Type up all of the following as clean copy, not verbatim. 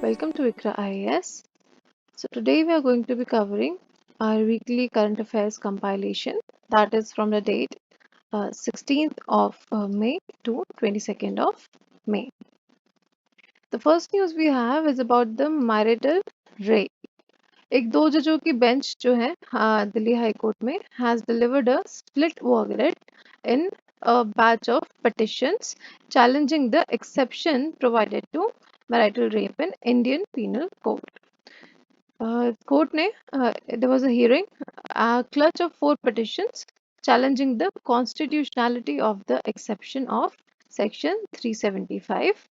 Welcome to ICRA IAS. So today we are going to be covering our weekly current affairs compilation, that is from the date 16th of May to 22nd of May. The first news we have is about the marital rape. एक दो जजों की bench जो है Delhi high court में has delivered a split verdict in a batch of petitions challenging the exception provided to marital rape in Indian Penal Code. Court ne, there was a hearing, a clutch of 4 petitions challenging the constitutionality of the exception of Section 375,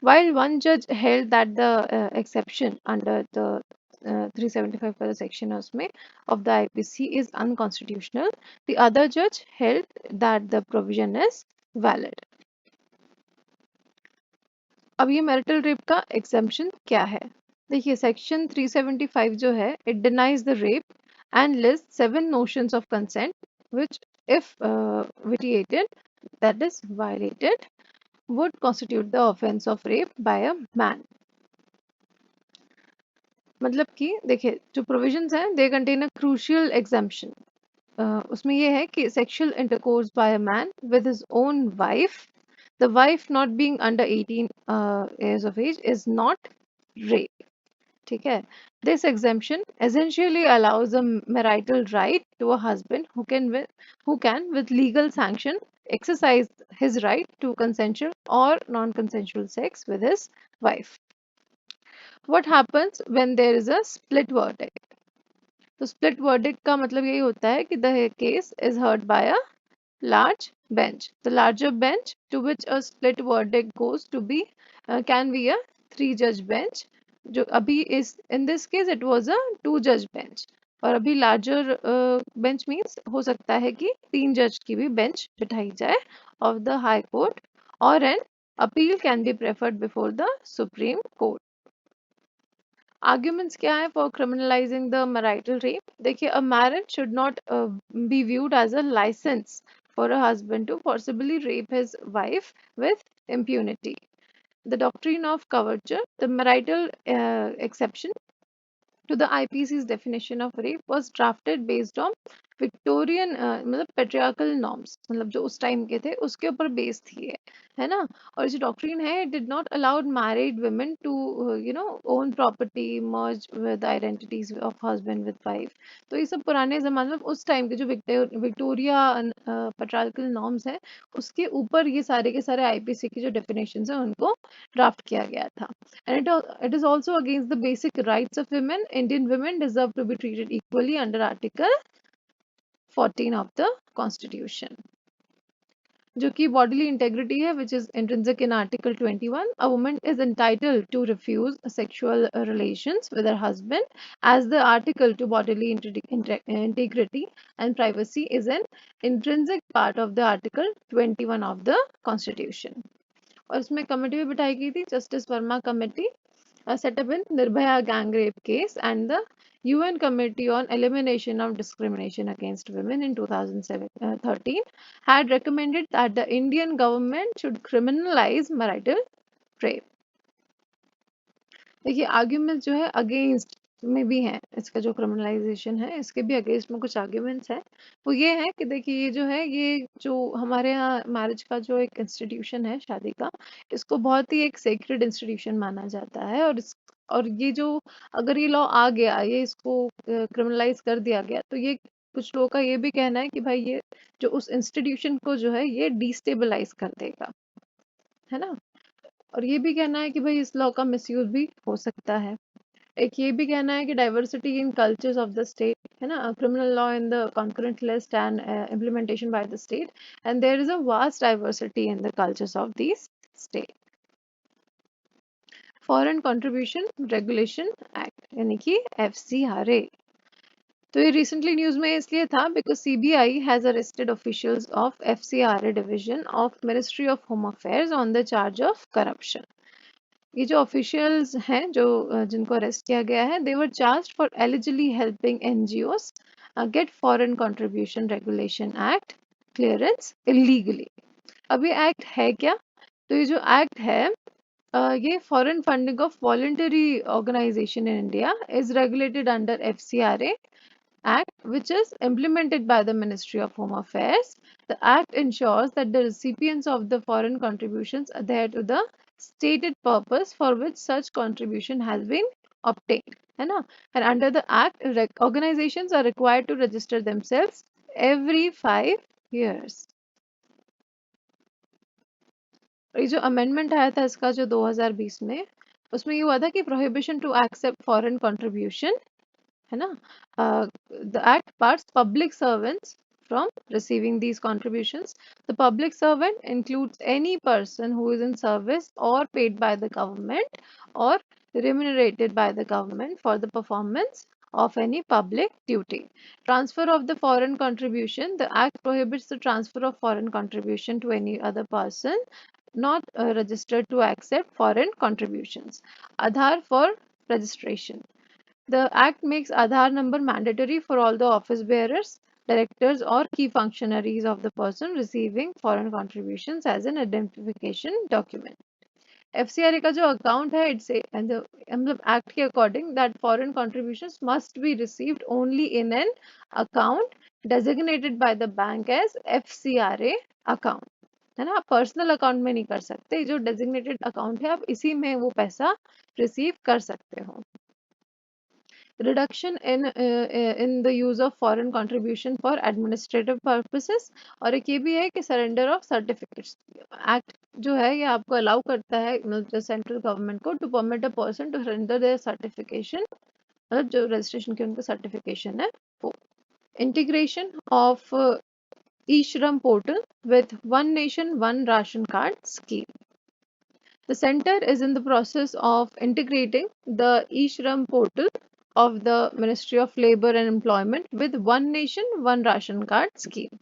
while one judge held that the exception under the 375 for the section of the IPC is unconstitutional. The other judge held that the provision is valid. अब ये marital rape का exemption क्या है? देखिए section 375 जो है it denies the rape and list 7 notions of consent which if vitiated, that is violated, would constitute the offense of rape by a man. मतलब कि देखिए जो प्रोविजंस हैं they contain a crucial exemption. उसमें ये है कि sexual intercourse by a man with his own wife, the wife not being under 18 years of age is not rape. ठीक है. This exemption essentially allows a marital right to a husband who can with legal sanction exercise his right to consensual or non-consensual sex with his wife. What happens when there is a split verdict? तो split verdict का मतलब यही होता है कि the case is heard by a large bench. The larger bench to which a split verdict goes to be can be a 3-judge bench. जो अभी is in this case it was a 2-judge bench. और अभी larger bench means हो सकता है कि 3 judge की भी bench बिठाई जाए of the High Court, or an appeal can be preferred before the Supreme Court. Arguments क्या है for criminalizing the marital rape? देखिए a marriage should not be viewed as a license for a husband to forcibly rape his wife with impunity. The doctrine of coverture, the marital exception to the IPC's definition of rape was drafted based on Victorian मतलब patriarchal norms, मतलब जो उस time के थे उसके ऊपर base थी है ना. और जो डॉक्ट्रिन है it did not allow married women to own property merge with identities of husband with wife. तो ये सब पुराने ज़माने में उस टाइम के जो विक्टोरिया पेट्रियार्कल नॉर्म्स हैं उसके ऊपर ये सारे के सारे IPC की जो डेफिनेशंस हैं उनको ड्राफ्ट किया गया था. And it is also against the basic rights of women. Indian women deserve to be treated equally under Article 14 of the Constitution. जो कि bodily integrity है, which is intrinsic in Article 21. A woman is entitled to refuse sexual relations with her husband, as the article to bodily integrity and privacy is an intrinsic part of the Article 21 of the Constitution. और इसमें committee भी बिठाई गई थी, justice Verma committee, set up in Nirbhaya gang rape case, and the UN Committee on Elimination of Discrimination Against Women in 2013 had recommended that the Indian government should criminalize marital rape. देखिए arguments जो है against में भी हैं, इसका जो criminalisation है इसके भी अगेंस्ट में कुछ आर्ग्यूमेंट्स हैं. वो ये है कि देखिए ये जो है ये जो हमारे यहाँ मैरिज का जो एक इंस्टीट्यूशन है शादी का, इसको बहुत ही एक सेक्रेड इंस्टीट्यूशन माना जाता है. और ये जो अगर ये लॉ आ गया, ये इसको क्रिमिनलाइज कर दिया गया, तो ये कुछ लोगों का ये भी कहना है कि भाई ये जो उस इंस्टीट्यूशन को जो है ये डिस्टेबलाइज कर देगा, है ना. और ये भी कहना है कि भाई इस लॉ का मिसयूज भी हो सकता है. एक ये भी कहना है कि diversity in cultures of the state, है ना, criminal law in the concurrent list and implementation by the state, and there is a vast diversity in the cultures of this state. Foreign contribution regulation act यानी कि FCRA. तो ये recently news में इसलिए था because CBI has arrested officials of FCRA division of ministry of home affairs on the charge of corruption. ये जो officials हैं जो जिनको अरेस्ट किया गया है, they were charged for eligibly helping NGOs get foreign contribution regulation act clearance illegally. अब ये एक्ट है क्या? तो ये जो एक्ट है ये foreign funding of voluntary organization in India is regulated under FCRA Act, which is implemented by the Ministry of Home Affairs. The Act ensures that the recipients of the foreign contributions adhere to the stated purpose for which such contribution has been obtained. है ना? And under the Act, organizations are required to register themselves every 5 years. और ये जो amendment आया था इसका जो 2020 में, उसमें ये हुआ था कि prohibition to accept foreign contribution, है ना? The act bars public servants from receiving these contributions. The public servant includes any person who is in service or paid by the government or remunerated by the government for the performance of any public duty. Transfer of the foreign contribution. The act prohibits the transfer of foreign contribution to any other person not registered to accept foreign contributions. Aadhaar for registration. The Act makes Aadhaar number mandatory for all the office bearers, directors, or key functionaries of the person receiving foreign contributions as an identification document. FCRA का जो account है it's मतलब act के according that foreign contributions must be received only in an account designated by the bank as FCRA account. है ना? आप personal account में नहीं कर सकते, जो डेजिग्नेटेड अकाउंट है आप इसी में वो पैसा रिसीव कर सकते हो. Reduction in the use of foreign contribution for administrative purposes. और एक ये भी है कि surrender of certificates. Act जो है ये आपको अलाउ करता है सेंट्रल गवर्नमेंट को to permit a person to surrender their certification, मतलब जो रजिस्ट्रेशन की उनका सर्टिफिकेशन है वो. Integration of e-Shram portal with one nation one ration card scheme. The center is in the process of integrating the e-Shram portal of the Ministry of Labour and Employment with One Nation, One Ration Card scheme.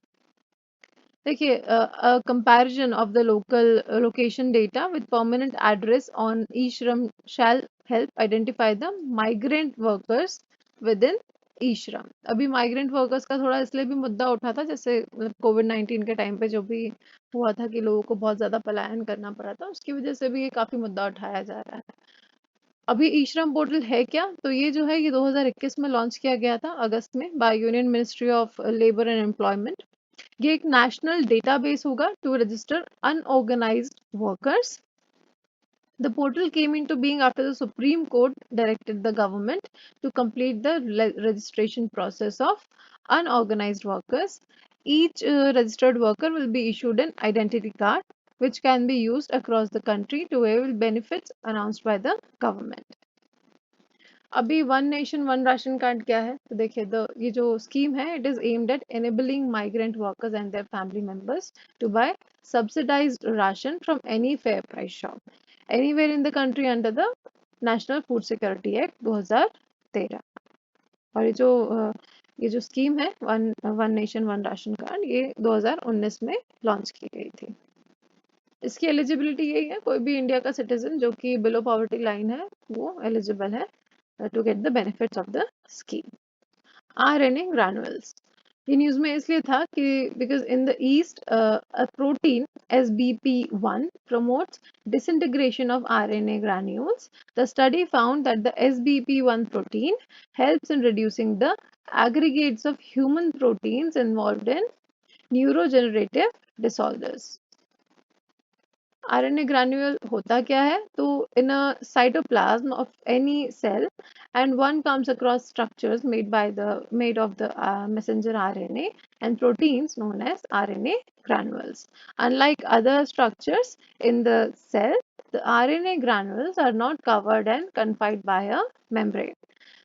देखिए, a comparison of the location data with permanent address on e-Shram shall help identify the migrant workers within e-Shram. अभी migrant workers का थोड़ा इसलिए भी मुद्दा उठा था, जैसे कोविड-19 के टाइम पे जो भी हुआ था कि लोगों को बहुत ज़्यादा पलायन करना पड़ा था, उसकी वजह से भी ये काफ़ी मुद्दा उठाया जा रहा है. अभी ई-श्रम पोर्टल है क्या? तो ये जो है ये 2021 में लॉन्च किया गया था अगस्त में by union ministry of labour and employment. ये एक नेशनल डेटाबेस होगा to register unorganised workers. The portal came into being after the Supreme Court directed the government to complete the registration process of unorganized workers. Each registered worker will be issued an identity card which can be used across the country to avail benefits announced by the government. अभी one nation one ration card क्या है? तो देखिए ये जो scheme है it is aimed at enabling migrant workers and their family members to buy subsidised ration from any fair price shop anywhere in the country under the national food security act 2013. और ये जो scheme है one nation one ration card ये 2019 में launch की गई थी. इसकी एलिजिबिलिटी यही है, कोई भी इंडिया का सिटीजन जो कि बिलो पॉवर्टी लाइन है वो एलिजिबल है to get the benefits of the scheme. RNA granules. ये न्यूज़ में इसलिए था कि because in the East a protein SBP1 promotes disintegration of RNA granules. The study found that the SBP1 protein helps in reducing the aggregates of human proteins involved in neurodegenerative disorders. RNA granule होता क्या है? तो in a cytoplasm of any cell and one comes across structures made of the messenger RNA and proteins known as RNA granules. Unlike other structures in the cell, the RNA granules are not covered and confined by a membrane.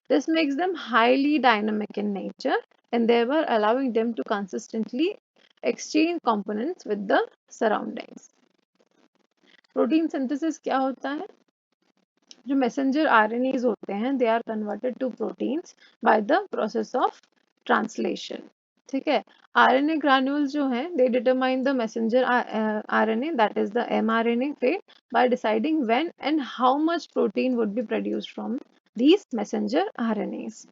This makes them highly dynamic in nature and thereby allowing them to consistently exchange components with the surroundings. Protein synthesis क्या होता है? जो messenger RNAs होते हैं they are converted to proteins by the process of translation. ठीक है. RNA granules जो हैं they determine the messenger RNA that is the mRNA fate by deciding when and how much protein would be produced from these messenger RNAs.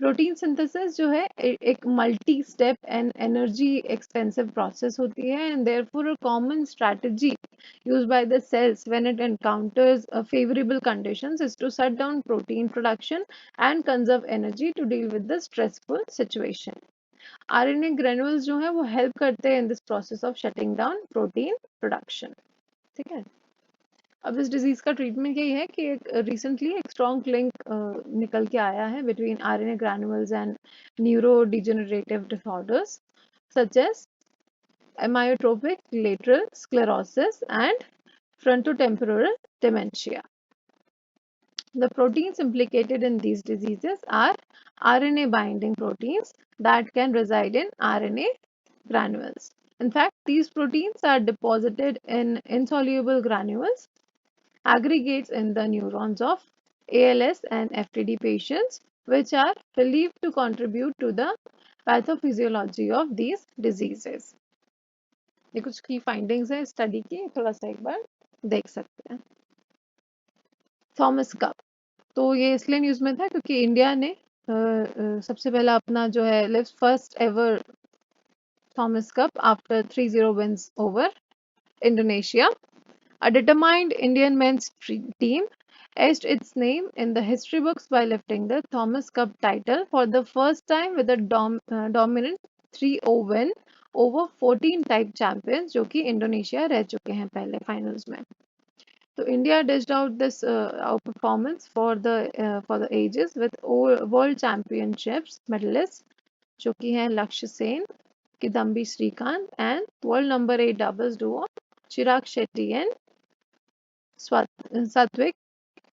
Protein synthesis जो है एक multi step and energy expensive process होती है and therefore a common strategy used by the cells when it encounters favorable conditions is to shut down protein production and conserve energy to deal with the stressful situation. RNA granules जो है वो help करते हैं in this process of shutting down protein production. ठीक है. अब इस disease का ट्रीटमेंट यही है कि एक रिसेंटली एक स्ट्रॉन्ग लिंक निकल के आया है between RNA granules and neurodegenerative disorders such as amyotrophic lateral sclerosis and frontotemporal dementia. The proteins implicated in these diseases are RNA binding proteins that can reside in RNA granules. In fact, these proteins are deposited in insoluble granules, aggregates in the neurons of ALS and FTD patients, which are believed to contribute to the pathophysiology of these diseases. ये कुछ की findings है study की, थोड़ा सा एक बार देख सकते हैं. थॉमस कप, तो ये इसलिए न्यूज़ में था क्योंकि इंडिया ने सबसे पहला अपना जो है lives first ever Thomas Cup after 3-0 wins over Indonesia. A determined Indian men's team etched its name in the history books by lifting the Thomas Cup title for the first time with a dominant 3-0 win over 14 type champions जो कि Indonesia रह चुके हैं पहले finals में. So India dished out this outperformance for the ages with world championships medalists जो कि हैं लक्ष्य Sen, Kidambi Shrikant and world number 8 doubles duo Chirag Shetty and Satvik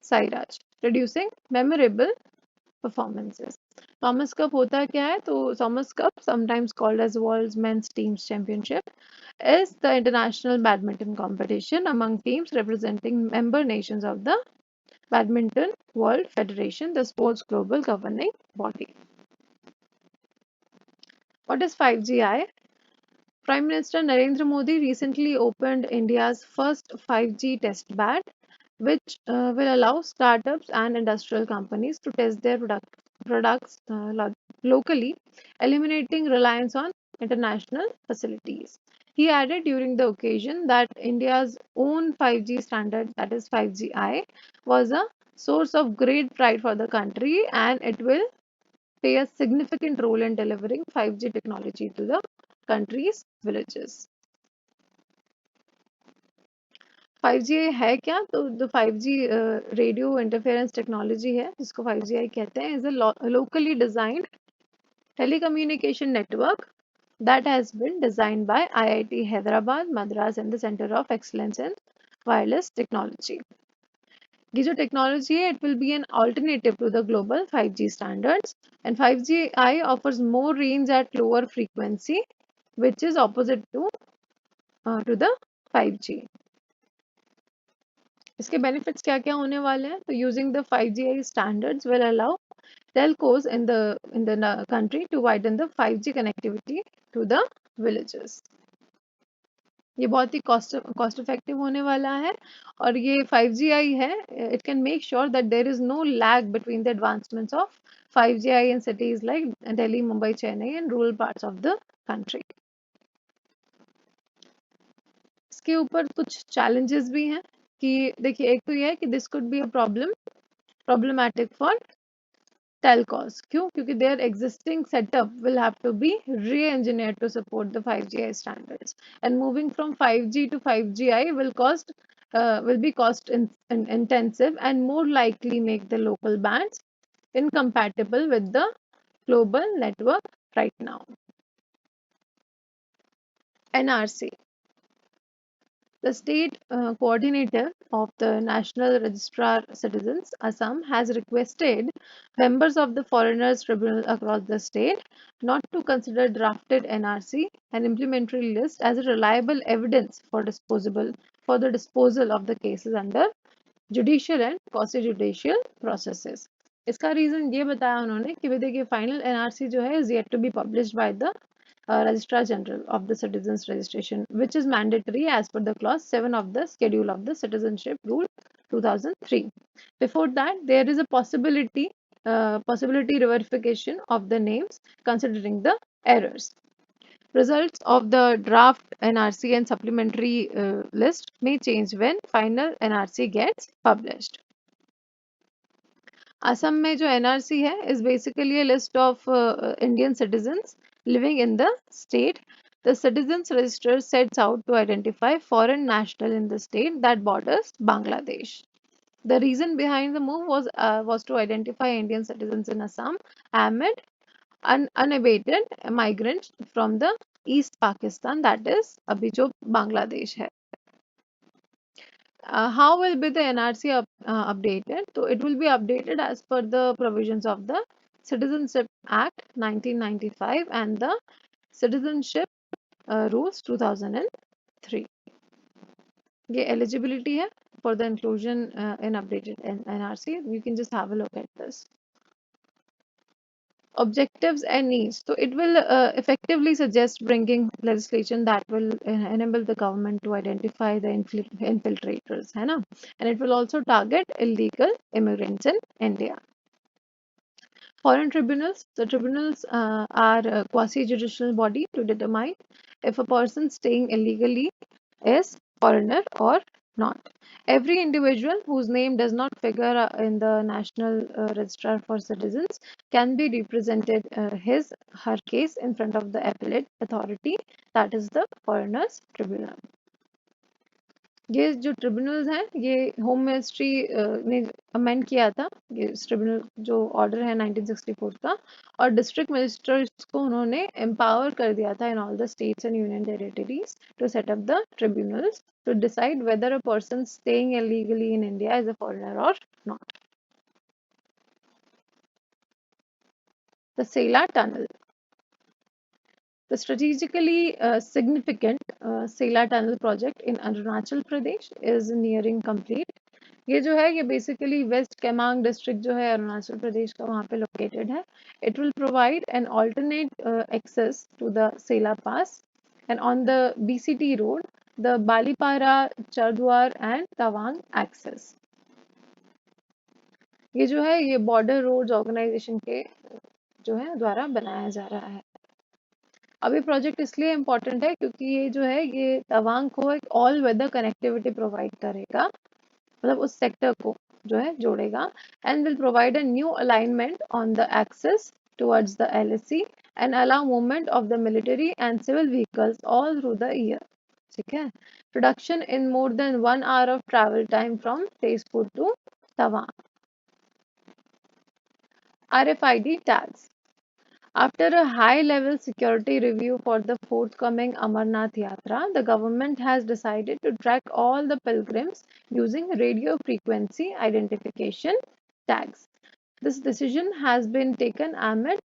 Sairaj, producing memorable performances. Thomas Cup होता क्या है? तो Thomas Cup, sometimes called as World's Men's Teams Championship, is the international badminton competition among teams representing member nations of the Badminton World Federation, the sport's global governing body. What is 5GI? Prime Minister Narendra Modi recently opened India's first 5G test bed, which will allow startups and industrial companies to test their products locally, eliminating reliance on international facilities. He added during the occasion that India's own 5G standard, that is 5GI, was a source of great pride for the country and it will play a significant role in delivering 5G technology to the country's villages. 5G है क्या? तो the 5G radio interference technology है जिसको 5GI कहते हैं, is a locally designed telecommunication network that has been designed by IIT Hyderabad, Madras and the Center of Excellence in Wireless Technology. ये जो technology है, it will be an alternative to the global 5G standards, and 5GI offers more range at lower frequency, which is opposite to the 5G. इसके benefits क्या क्या होने वाले हैं? तो using the 5GI standards will allow telcos in the country to widen the 5G connectivity to the villages. ये बहुत ही cost effective होने वाला है और ये 5GI है. It can make sure that there is no lag between the advancements of 5GI in cities like Delhi, Mumbai, Chennai and rural parts of the country. इसके ऊपर कुछ challenges भी हैं कि देखिए एक तो ये है कि this could be a problematic for telcos. क्यों? क्योंकि their existing setup will have to be re-engineered to support the 5GI standards. And moving from 5G to 5GI will be cost intensive and more likely make the local bands incompatible with the global network right now. NRC. The state coordinator of the National Registrar Citizens, Assam, has requested members of the Foreigners Tribunal across the state not to consider drafted NRC and implementary list as a reliable evidence for the disposal of the cases under judicial and quasi-judicial processes. इसका reason ये बताया उन्होंने कि देखिए final NRC जो है is yet to be published by the Registrar General of the Citizens Registration, which is mandatory as per the clause 7 of the schedule of the Citizenship Rule 2003. Before that, there is a possibility verification of the names considering the errors. Results of the draft NRC and supplementary list may change when final NRC gets published. Assam में जो NRC है is basically a list of Indian citizens living in the state. The citizens register sets out to identify foreign national in the state that borders Bangladesh. The reason behind the move was to identify Indian citizens in Assam amid unabated migrants from the East Pakistan, that is अभी जो बांग्लादेश है. How will be the NRC updated? So it will be updated as per the provisions of the Citizenship Act 1995 and the Citizenship Rules 2003. ये eligibility है for the inclusion in updated NRC. You can just have a look at this. Objectives and needs. So it will effectively suggest bringing legislation that will enable the government to identify the infiltrators, है ना? And it will also target illegal immigrants in India. Foreign tribunals. The tribunals are a quasi-judicial body to determine if a person staying illegally is foreigner or not. Every individual whose name does not figure in the National Registrar for Citizens can be represented her case in front of the appellate authority, that is the Foreigners Tribunal. ये जो tribunals हैं ये home ministry ने amend किया था. ये tribunal जो order है 1964 का, और डिस्ट्रिक्ट मजिस्ट्रेट्स को उन्होंने एम्पावर कर दिया था in all the states and union territories to set up the tribunals to decide whether a person staying illegally in India is a foreigner और not. The Sela tunnel. The strategically significant Sela Tunnel project in Arunachal Pradesh is nearing complete. ये जो है ये basically West Kemang district जो है अरुणाचल प्रदेश का वहाँ पे located है. It will provide an alternate access to the Sela Pass, and on the BCT road, the Balipara, Chardwar and Tawang access. ये जो है ये border roads organization के जो है द्वारा बनाया जा रहा है. अब ये प्रोजेक्ट इसलिए इम्पोर्टेंट है क्योंकि ये जो है ये तवांग को एक ऑल वेदर कनेक्टिविटी प्रोवाइड करेगा, मतलब उस सेक्टर को जो है जोड़ेगा, and will provide a new alignment on the access towards the LAC and allow movement of the military and civil vehicles all through the year. ठीक है. Production in more than 1 hour of travel time from Tezpur to Tawang. RFID tags. After a high-level security review for the forthcoming Amarnath Yatra, the government has decided to track all the pilgrims using radio frequency identification tags. This decision has been taken amid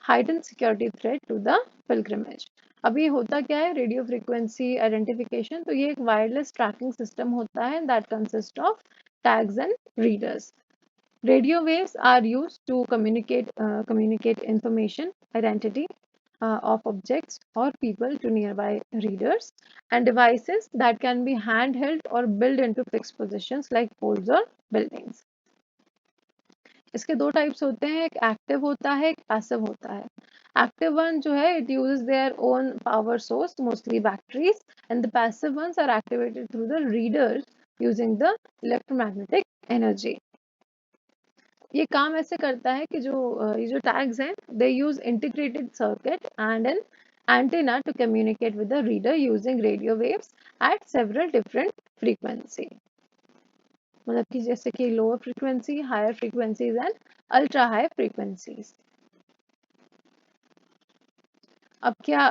heightened security threat to the pilgrimage. अब ये होता क्या है radio frequency identification? तो ये एक wireless tracking system होता है that consists of tags and readers. Radio waves are used to communicate information, identity of objects or people to nearby readers, and devices that can be handheld or built into fixed positions like poles or buildings. इसके दो types होते हैं, एक active होता है, एक passive होता है. एक्टिव वन जो है it uses their own power source, mostly batteries, and the passive ones are activated through the readers using the electromagnetic energy. ये काम ऐसे करता है कि ये जो टैग्स हैं they use integrated circuit and an antenna to communicate with the reader using radio waves at several different frequency. मतलब कि जैसे कि lower frequency, higher frequencies and ultra high frequencies. अब क्या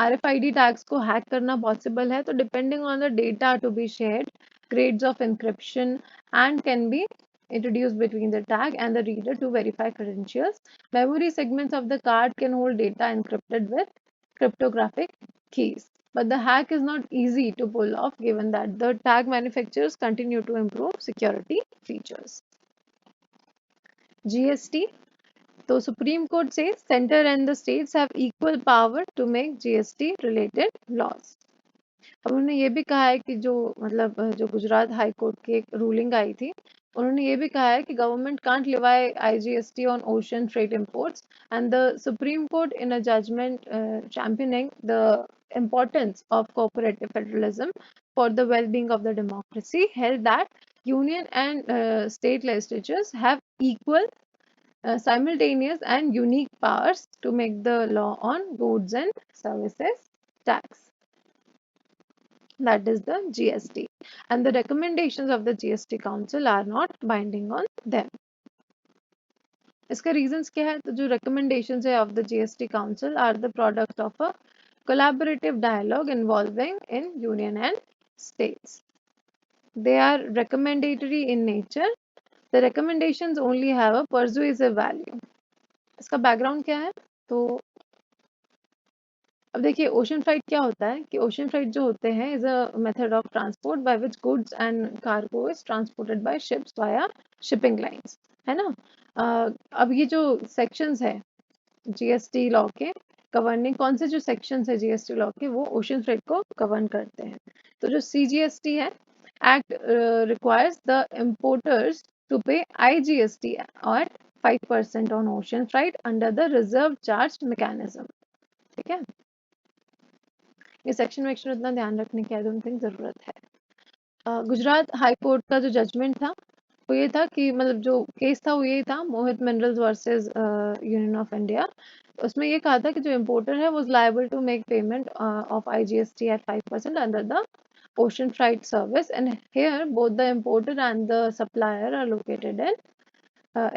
RFID टैग्स को हैक करना possible है? तो depending on the data to be shared, grades of encryption and can be introduced between the tag and the reader to verify credentials. Memory segments of the card can hold data encrypted with cryptographic keys. But the hack is not easy to pull off given that the tag manufacturers continue to improve security features. GST. So Supreme Court says center and the states have equal power to make GST related laws. अब उन्होंने ये भी कहा है कि जो मतलब जो गुजरात हाई कोर्ट की एक रूलिंग आई थी उन्होंने ये भी कहा है कि government can't Levi IGST on ocean freight imports, and the Supreme Court, in a judgment championing the importance of cooperative federalism for the well-being of the democracy, held that union and state legislatures have equal, simultaneous, and unique powers to make the law on goods and services tax. That is the GST. And the recommendations of the GST Council are not binding on them. इसका reasons क्या है? तो जो recommendations है of the GST Council are the product of a collaborative dialogue involving in union and states. They are recommendatory in nature. The recommendations only have a persuasive value. इसका background क्या है? तो अब देखिए ओशन फ्लाइट क्या होता है कि ओशन फ्लाइट जो होते हैं is a method of transport by which goods and cargo is transported by ships via shipping lines, है ना। अब ये जो सेक्शंस है जीएसटी लॉ के गवर्निंग, कौन से जो सेक्शंस है जीएसटी लॉ के वो ओशन फ्लाइट को गवर्न करते हैं। तो जो सीजीएसटी है act requires the importers to pay IGST at 5% on ocean freight under the reserve charge mechanism। ठीक है, ये सेक्शन वेक्शन उतना ध्यान रखने की आई डोंट थिंक जरूरत है। गुजरात हाई कोर्ट का जो जजमेंट था वो ये था कि मतलब जो केस था वो ये था, Mohit minerals versus union of India. उसमें ये कहा था कि जो इम्पोर्टर है वो liable to make payment of IGST at 5% under the ocean freight service, and here both the importer and the supplier are located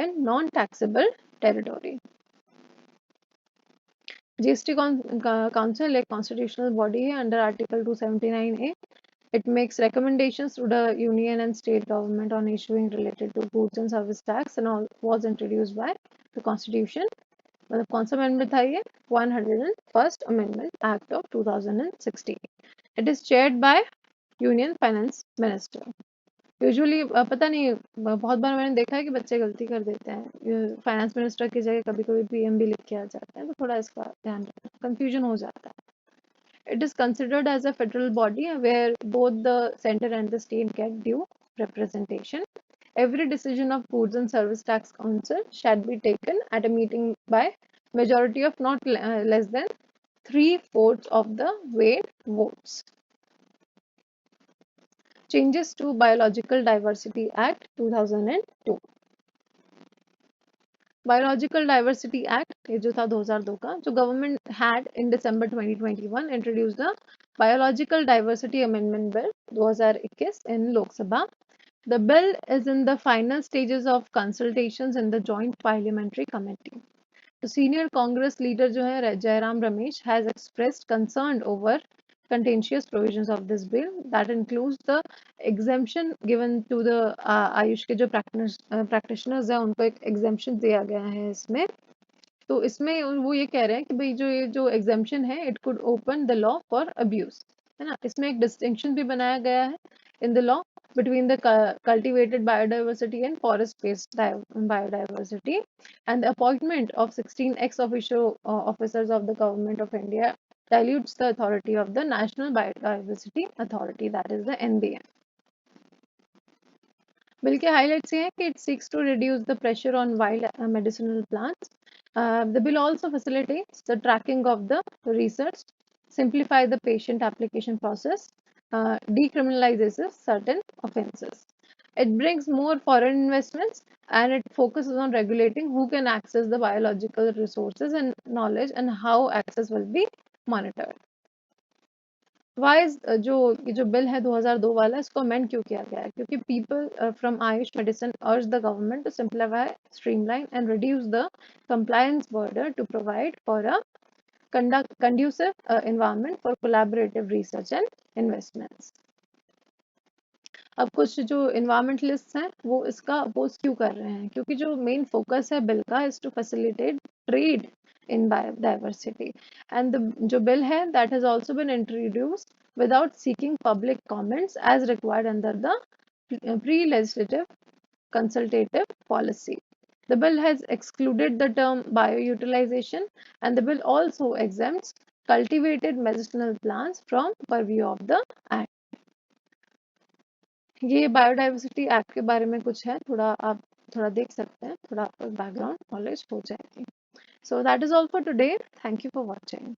in non-taxable territory. GST Council एक constitutional body है under Article 279A. It makes recommendations to the union and state government on issuing related to goods and service tax and all was introduced by the Constitution. मतलब कौन सा amendment था ये? 101st Amendment Act of 2016. It is chaired by Union Finance Minister. Usually पता नहीं, बहुत बार मैंने देखा है कि बच्चे गलती कर देते हैं, फाइनेंस मिनिस्टर की जगह कभी कभी PM भी लिख के आ जाते हैं, तो थोड़ा इसका ध्यान रखना, कंफ्यूजन हो जाता है। It is considered as a federal body where both the center and the state get due representation. Every decision of Goods and Service Tax Council shall be taken at a meeting by majority of not less than 3/4 of the weight votes. Changes to Biological Diversity Act 2002. Biological diversity act ये जो था 2002 का, जो government had in December 2021 introduce the biological diversity amendment bill 2021 in Lok Sabha. The bill is in the final stages of consultations in the joint parliamentary committee. The senior Congress leader जो है Jairam Ramesh has expressed concern over contentious provisions of this bill that includes the exemption given to the Ayush के जो practitioners हैं उनको एक exemption दिया गया है इसमें। तो इसमें वो ये कह रहे हैं कि भाई जो exemption है it could open the law for abuse, है ना। इसमें एक distinction भी बनाया गया है in the law between the cultivated biodiversity and forest-based biodiversity, and the appointment of 16 ex-officio officers of the Government of India dilutes the authority of the National Biodiversity Authority, that is the NBM. Bill के highlights ये हैं कि it seeks to reduce the pressure on wild medicinal plants. The bill also facilitates the tracking of the research, simplify the patient application process, decriminalizes certain offenses. It brings more foreign investments and it focuses on regulating who can access the biological resources and knowledge and how access will be monitored. Wise ये जो bill है 2002 वाला, इसको amend क्यों किया गया है? क्योंकि people from AYUSH medicine urge the government to simplify, streamline and reduce the compliance burden to provide for a conducive environment for collaborative research and investments. अब कुछ जो इन्वायरमेंटलिस्ट हैं वो इसका अपोज क्यों कर रहे हैं? क्योंकि जो मेन फोकस है बिल का is to facilitate trade in biodiversity, and the जो bill है that has also been introduced without seeking public comments as required under the pre-legislative consultative policy. The bill has excluded the term bioutilization, and the bill also exempts cultivated medicinal plants from purview of the act. ये biodiversity act के बारे में कुछ है, थोड़ा आप थोड़ा देख सकते हैं, थोड़ा बैकग्राउंड नॉलेज हो जाएगी. So that is all for today. Thank you for watching.